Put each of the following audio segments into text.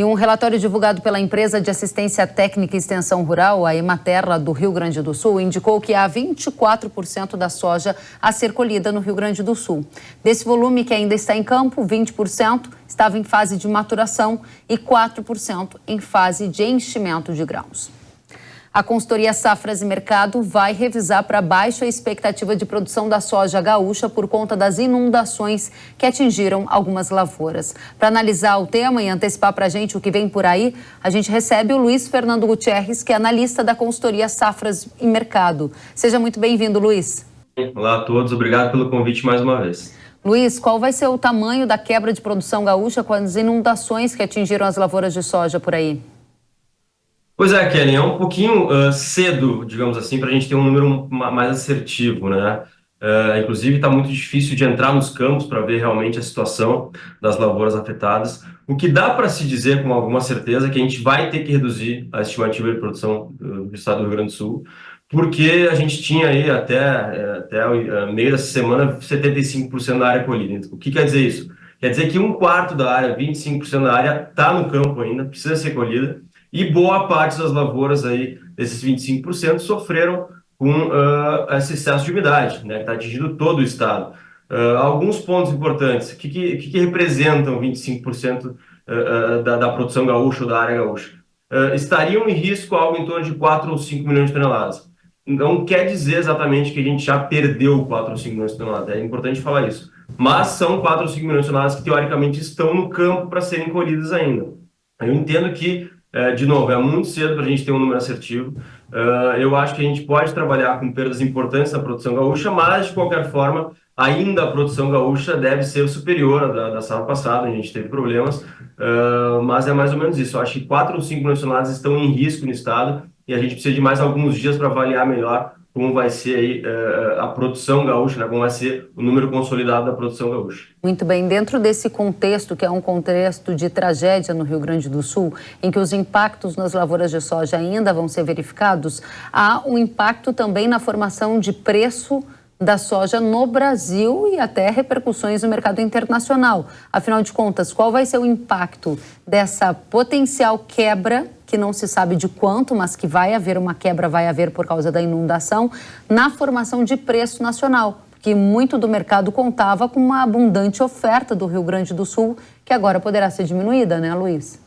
E um relatório divulgado pela Empresa de Assistência Técnica e Extensão Rural, a Ematerra, do Rio Grande do Sul, indicou que há 24% da soja a ser colhida no Rio Grande do Sul. Desse volume que ainda está em campo, 20% estava em fase de maturação e 4% em fase de enchimento de grãos. A consultoria Safras e Mercado vai revisar para baixo a expectativa de produção da soja gaúcha por conta das inundações que atingiram algumas lavouras. Para analisar o tema e antecipar para a gente o que vem por aí, a gente recebe o Luiz Fernando Gutierrez, que é analista da consultoria Safras e Mercado. Seja muito bem-vindo, Luiz. Olá a todos, obrigado pelo convite mais uma vez. Luiz, qual vai ser o tamanho da quebra de produção gaúcha com as inundações que atingiram as lavouras de soja por aí? Pois é, Kelly, é um pouquinho cedo, digamos assim, para a gente ter um número mais assertivo, né? Inclusive, está muito difícil de entrar nos campos para ver realmente a situação das lavouras afetadas. O que dá para se dizer com alguma certeza é que a gente vai ter que reduzir a estimativa de produção do estado do Rio Grande do Sul, porque a gente tinha aí até o meio dessa semana 75% da área colhida. O que quer dizer isso? Quer dizer que um quarto da área, 25% da área, está no campo ainda, precisa ser colhida. E boa parte das lavouras aí, desses 25%, sofreram com esse excesso de umidade, né, que está atingindo todo o estado. Alguns pontos importantes. O que representam 25% da produção gaúcha ou da área gaúcha? Estariam em risco algo em torno de 4 ou 5 milhões de toneladas. Não quer dizer exatamente que a gente já perdeu 4 ou 5 milhões de toneladas, é importante falar isso. Mas são 4 ou 5 milhões de toneladas que, teoricamente, estão no campo para serem colhidas ainda. Eu entendo que, de novo, é muito cedo para a gente ter um número assertivo. Eu acho que a gente pode trabalhar com perdas importantes na produção gaúcha, mas, de qualquer forma, ainda a produção gaúcha deve ser superior à da safra passada, a gente teve problemas, mas é mais ou menos isso. Eu acho que 4 ou 5 milhões de toneladas estão em risco no estado e a gente precisa de mais alguns dias para avaliar melhor como vai ser aí, a produção gaúcha, né? Como vai ser o número consolidado da produção gaúcha. Muito bem. Dentro desse contexto, que é um contexto de tragédia no Rio Grande do Sul, em que os impactos nas lavouras de soja ainda vão ser verificados, há um impacto também na formação de preço da soja no Brasil e até repercussões no mercado internacional. Afinal de contas, qual vai ser o impacto dessa potencial quebra, que não se sabe de quanto, mas que vai haver uma quebra, vai haver por causa da inundação, na formação de preço nacional? Porque muito do mercado contava com uma abundante oferta do Rio Grande do Sul, que agora poderá ser diminuída, né, Luiz?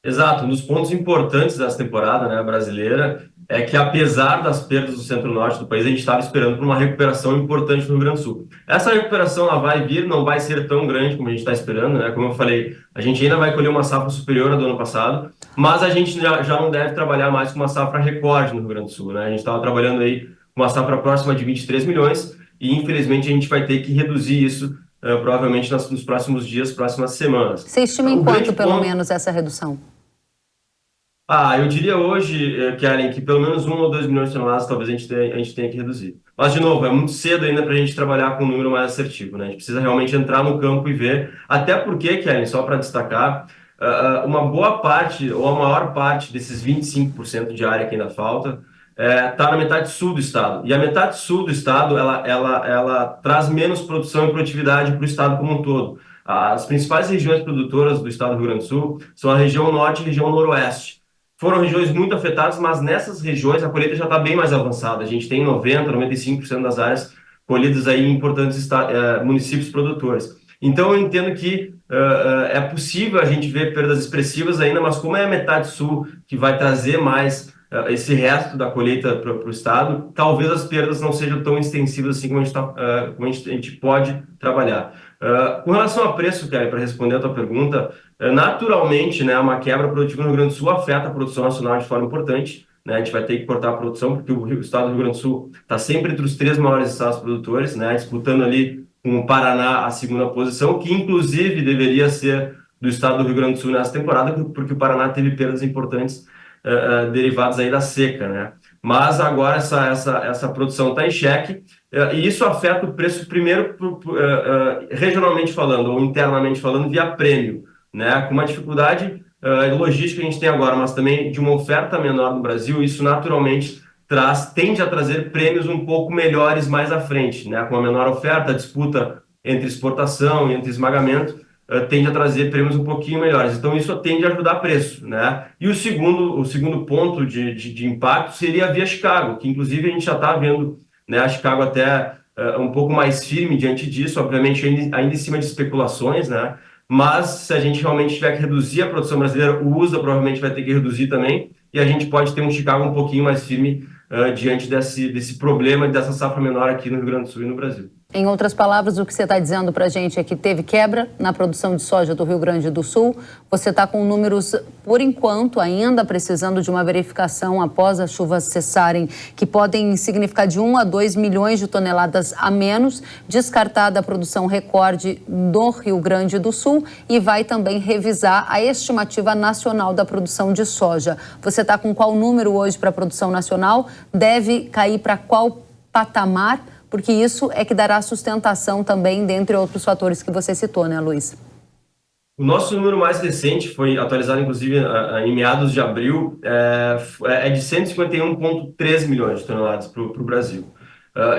Exato. Um dos pontos importantes dessa temporada, né, brasileira, é que, apesar das perdas do centro-norte do país, a gente estava esperando por uma recuperação importante no Rio Grande do Sul. Essa recuperação ela vai vir, não vai ser tão grande como a gente está esperando, né? Como eu falei, a gente ainda vai colher uma safra superior à do ano passado, mas a gente já não deve trabalhar mais com uma safra recorde no Rio Grande do Sul, né? A gente estava trabalhando aí com uma safra próxima de 23 milhões e, infelizmente, a gente vai ter que reduzir isso provavelmente nos próximos dias, próximas semanas. Você estima em quanto, pelo menos, essa redução? Eu diria hoje, Kellen, que pelo menos 1 ou 2 milhões de toneladas talvez a gente tenha que reduzir. Mas, de novo, é muito cedo ainda para a gente trabalhar com um número mais assertivo, né? A gente precisa realmente entrar no campo e ver. Até porque, Kellen, só para destacar, uma boa parte, ou a maior parte desses 25% de área que ainda falta, está na metade sul do estado. E a metade sul do estado, ela traz menos produção e produtividade para o estado como um todo. As principais regiões produtoras do estado do Rio Grande do Sul são a região norte e a região noroeste. Foram regiões muito afetadas, mas nessas regiões a colheita já está bem mais avançada. A gente tem 90%, 95% das áreas colhidas aí em importantes municípios produtores. Então eu entendo que é possível a gente ver perdas expressivas ainda, mas como é a metade sul que vai trazer mais esse resto da colheita para o estado, talvez as perdas não sejam tão extensivas assim como a gente pode trabalhar. Com relação a preço, Kelly, para responder a tua pergunta, naturalmente, né, uma quebra produtiva no Rio Grande do Sul afeta a produção nacional de forma importante, né? A gente vai ter que cortar a produção, porque o estado do Rio Grande do Sul está sempre entre os 3 maiores estados produtores, né, disputando ali com o Paraná a segunda posição, que inclusive deveria ser do estado do Rio Grande do Sul nessa temporada, porque o Paraná teve perdas importantes derivadas aí da seca, né? Mas agora essa produção está em xeque e isso afeta o preço primeiro regionalmente falando ou internamente falando via prêmio, né? Com uma dificuldade logística que a gente tem agora, mas também de uma oferta menor no Brasil, isso naturalmente tende a trazer prêmios um pouco melhores mais à frente, né? Com a menor oferta, a disputa entre exportação e entre esmagamento tende a trazer prêmios um pouquinho melhores. Então, isso tende a ajudar preço, né? E o segundo ponto de impacto seria via Chicago, que inclusive a gente já está vendo, né, a Chicago até um pouco mais firme diante disso, obviamente ainda em cima de especulações, né? Mas se a gente realmente tiver que reduzir a produção brasileira, o USA provavelmente vai ter que reduzir também, e a gente pode ter um Chicago um pouquinho mais firme diante desse problema, dessa safra menor aqui no Rio Grande do Sul e no Brasil. Em outras palavras, o que você está dizendo para a gente é que teve quebra na produção de soja do Rio Grande do Sul. Você está com números, por enquanto, ainda precisando de uma verificação após as chuvas cessarem, que podem significar de 1 a 2 milhões de toneladas a menos, descartada a produção recorde do Rio Grande do Sul, e vai também revisar a estimativa nacional da produção de soja. Você está com qual número hoje para a produção nacional? Deve cair para qual patamar? Porque isso é que dará sustentação também, dentre outros fatores que você citou, né, Luiz? O nosso número mais recente foi atualizado, inclusive, em meados de abril, é de 151,3 milhões de toneladas para o Brasil.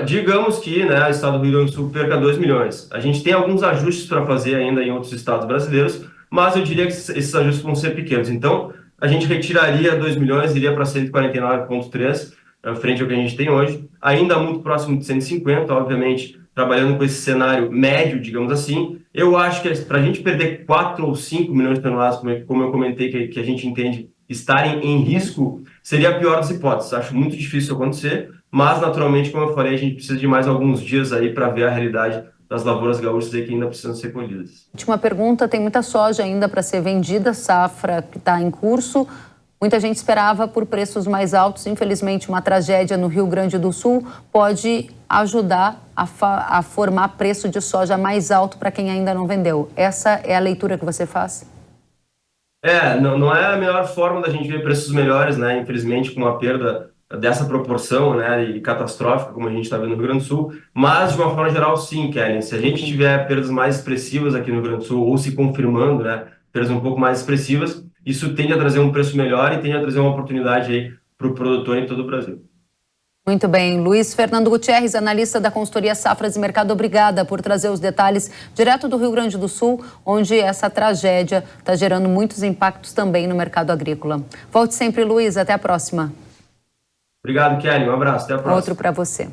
Digamos que, né, o estado do Rio Grande do Sul perca 2 milhões. A gente tem alguns ajustes para fazer ainda em outros estados brasileiros, mas eu diria que esses ajustes vão ser pequenos. Então, a gente retiraria 2 milhões, iria para 149,3, frente ao que a gente tem hoje, ainda muito próximo de 150, obviamente, trabalhando com esse cenário médio, digamos assim. Eu acho que para a gente perder 4 ou 5 milhões de toneladas, como eu comentei, que a gente entende estarem em risco, seria a pior das hipóteses. Acho muito difícil acontecer, mas, naturalmente, como eu falei, a gente precisa de mais alguns dias aí para ver a realidade das lavouras gaúchas aí que ainda precisam ser colhidas. Última pergunta, tem muita soja ainda para ser vendida, safra que está em curso. Muita gente esperava por preços mais altos. Infelizmente, uma tragédia no Rio Grande do Sul pode ajudar a formar preço de soja mais alto para quem ainda não vendeu. Essa é a leitura que você faz? Não é a melhor forma da gente ver preços melhores, né? Infelizmente, com uma perda dessa proporção, né, e catastrófica, como a gente está vendo no Rio Grande do Sul. Mas, de uma forma geral, sim, Kelly. Se a gente tiver perdas mais expressivas aqui no Rio Grande do Sul, ou se confirmando, né, perdas um pouco mais expressivas, isso tende a trazer um preço melhor e tende a trazer uma oportunidade aí para o produtor em todo o Brasil. Muito bem. Luiz Fernando Gutierrez, analista da consultoria Safras e Mercado, obrigada por trazer os detalhes direto do Rio Grande do Sul, onde essa tragédia está gerando muitos impactos também no mercado agrícola. Volte sempre, Luiz. Até a próxima. Obrigado, Kelly. Um abraço. Até a próxima. Outro para você.